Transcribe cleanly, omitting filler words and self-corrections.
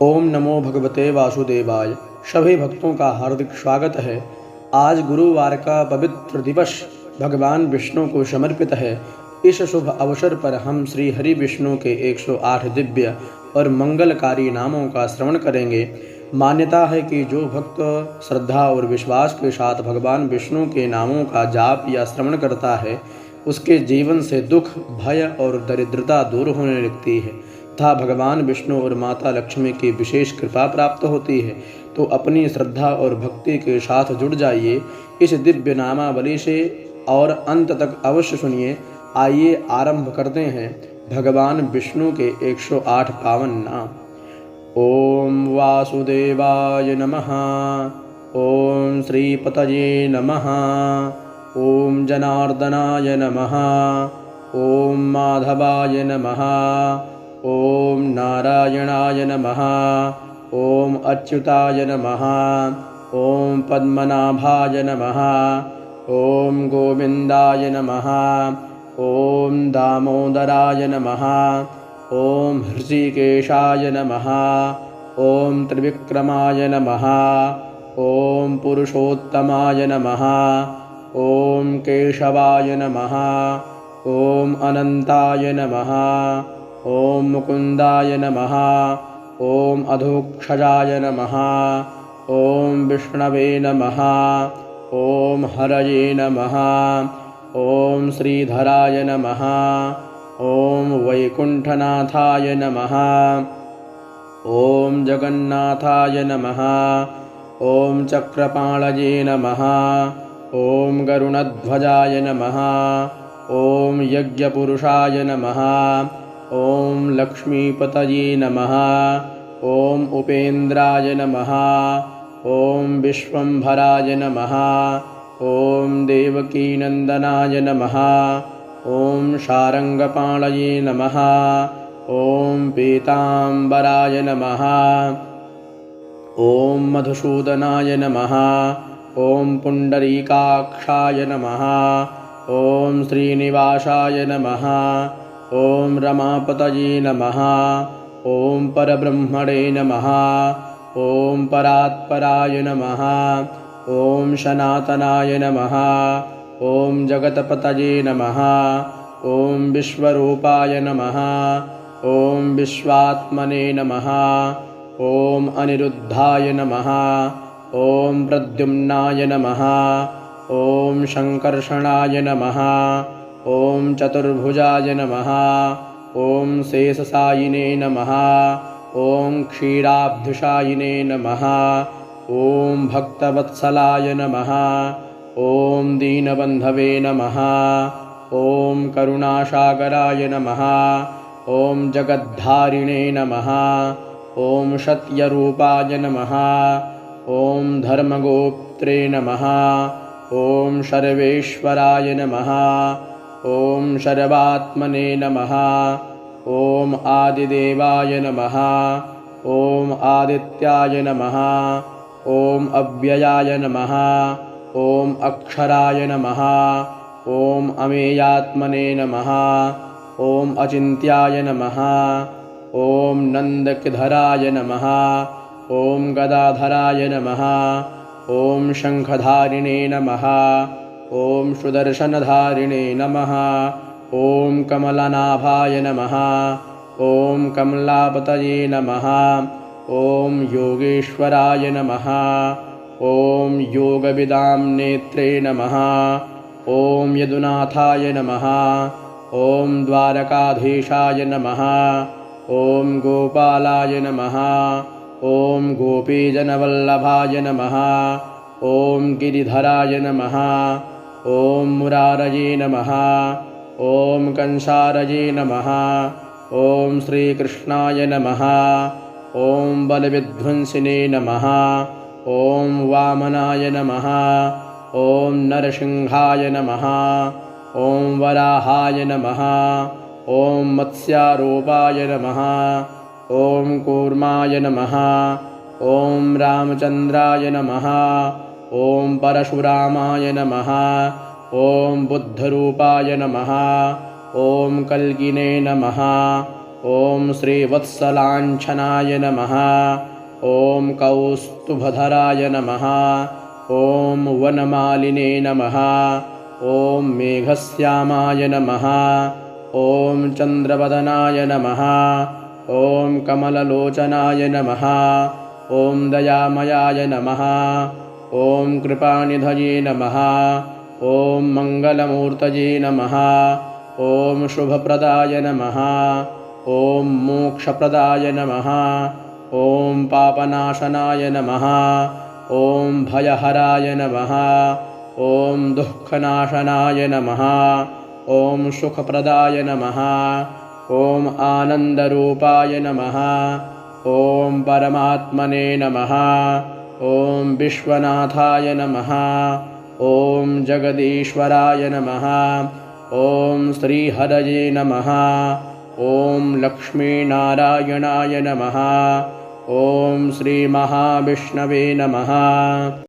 ओम नमो भगवते वासुदेवाय। सभी भक्तों का हार्दिक स्वागत है। आज गुरुवार का पवित्र दिवस भगवान विष्णु को समर्पित है। इस शुभ अवसर पर हम श्री हरि विष्णु के 108 दिव्य और मंगलकारी नामों का श्रवण करेंगे। मान्यता है कि जो भक्त श्रद्धा और विश्वास के साथ भगवान विष्णु के नामों का जाप या श्रवण करता है, उसके जीवन से दुख, भय और दरिद्रता दूर होने लगती है तथा भगवान विष्णु और माता लक्ष्मी की विशेष कृपा प्राप्त होती है। तो अपनी श्रद्धा और भक्ति के साथ जुड़ जाइए इस दिव्य नामावली से और अंत तक अवश्य सुनिए। आइए आरंभ करते हैं भगवान विष्णु के 108 पावन नाम। ओम वासुदेवाय नमः। ओम श्रीपतये नमः। ओम जनार्दनाय नमः। ओम माधवाय नमः। ओम नारायणाय नमः। ओम अच्युताय नमः। ओम पद्मनाभाय नमः। ओम गोविंदाय नमः। ओम दामोदराय नमः। ओम हृषिकेशाय नमः। ओम त्रिविक्रमाय नमः। ओम पुरुषोत्तमाय नमः। ओम केशवाय नमः। ओम अनंताय नमः। ओम मुकुंदाय नमः। ओम अधोक्षजाय नमः। ओम विष्णवे नमः। ओम हरये नमः। ओम श्रीधराय नमः। ओम वैकुंठनाथाय नमः। ओम जगन्नाथाय नमः। ओम चक्रपाणये नमः। ओम गरुणध्वजाय नमः। ओम यज्ञपुरुषाय नमः। ओम लक्ष्मीपतये नमः। ओम उपेन्द्राय नमः। ओम विश्वंभराय नमः। ओम देवकीनंदनाय नमः। ओम शारंगपाणये नमः। ओम पीतांबराय नमः। ओम मधुसूदनाय नमः। ओम पुंडरीकाक्षाय नमः। ओम श्रीनिवासाय नमः। ओम रमापतये नमः। ओम परब्रह्मणे नमः। ओम परात्पराय नमः। ओम सनातनाय नमः। ओम जगतपतये नमः। ओम विश्वरूपाय नमः। ओम विश्वात्मने नमः। ओम अनिरुद्धाय नमः। ओम प्रद्युम्नाय नमः। ओम संकर्षणाय नमः। ओम चतुर्भुजाय नमः। ओम शेषशायिने नमः। ओम क्षीराब्धिशायिने नमः। ओम भक्तवत्सलाय नमः। ओम दीनबन्धवे नमः। ओम करुणासागराय नमः। ओम जगद्धारिणे नमः। ओम सत्यरूपाय नमः। ओम धर्मगोप्त्रे नमः। ओम सर्वेश्वराय नमः। ओम सर्वात्मने नमः। ओम आदिदेवाय नमः। ओम आदित्याय नमः। ओम अव्ययाय नमः। ओम अक्षराय नमः। ओम अमेयात्मने नमः। ओम अचिन्त्याय नमः। ओम नन्दकिधराय नमः। ओम गदाधराय नमः। ओम शंखधारिणे नमः। ओम सुदर्शनधारिणे नमः। ओम कमलनाभाय नमः। ओम कमलापतये नमः। ओम योगेश्वराय नमः। ओम योगविदां नेत्रे नमः। ओम यदुनाथाय नमः। ओम द्वारकाधीशाय नमः। ओम गोपालाय नमः। ओम गोपीजनवल्लभाय नमः। ओम गिरिधराय नमः। ओम मुरारये नमः। ओम कंसारये नमः। ओम श्रीकृष्णाय नमः। ओम बलविध्वंसिने नमः। ओम वामनाय नमः। ओम नरसिंहाय नमः। ओम वराहाय नमः। ओम मत्स्यारूपाय नमः। ओम कूर्माय नमः। ओम रामचंद्राय नमः। ओम परशुरामाय नमः। ओम बुद्धरूपाय नमः। ओम कल्किने नमः। ॐ श्रीवत्सलाञ्छनाय नमः। ॐ कौस्तुभधराय नमः। ॐ वनमालिने नमः। ॐ मेघश्यामाय नमः। ॐ चन्द्रवदनाय नमः। ॐ कमललोचनाय नमः। ॐ दयामयाय नमः। ॐ कृपानिधये नमः। ॐ मङ्गलमूर्तये नमः। ॐ शुभप्रदाय नमः। ॐ मोक्षप्रदाय नमः। ॐ पापनाशनाय नमः। ॐ भयहराय नमः। ॐ दुःखनाशनाय नमः। ॐ सुखप्रदाय नमः। ॐ आनन्दरूपाय नमः। ॐ परमात्मने नमः। ॐ विश्वनाथाय नमः। ॐ जगदीश्वराय नमः। ॐ श्रीहरये नमः। ॐ लक्ष्मीनारायणाय नमः। ॐ श्रीमहाविष्णवे नमः।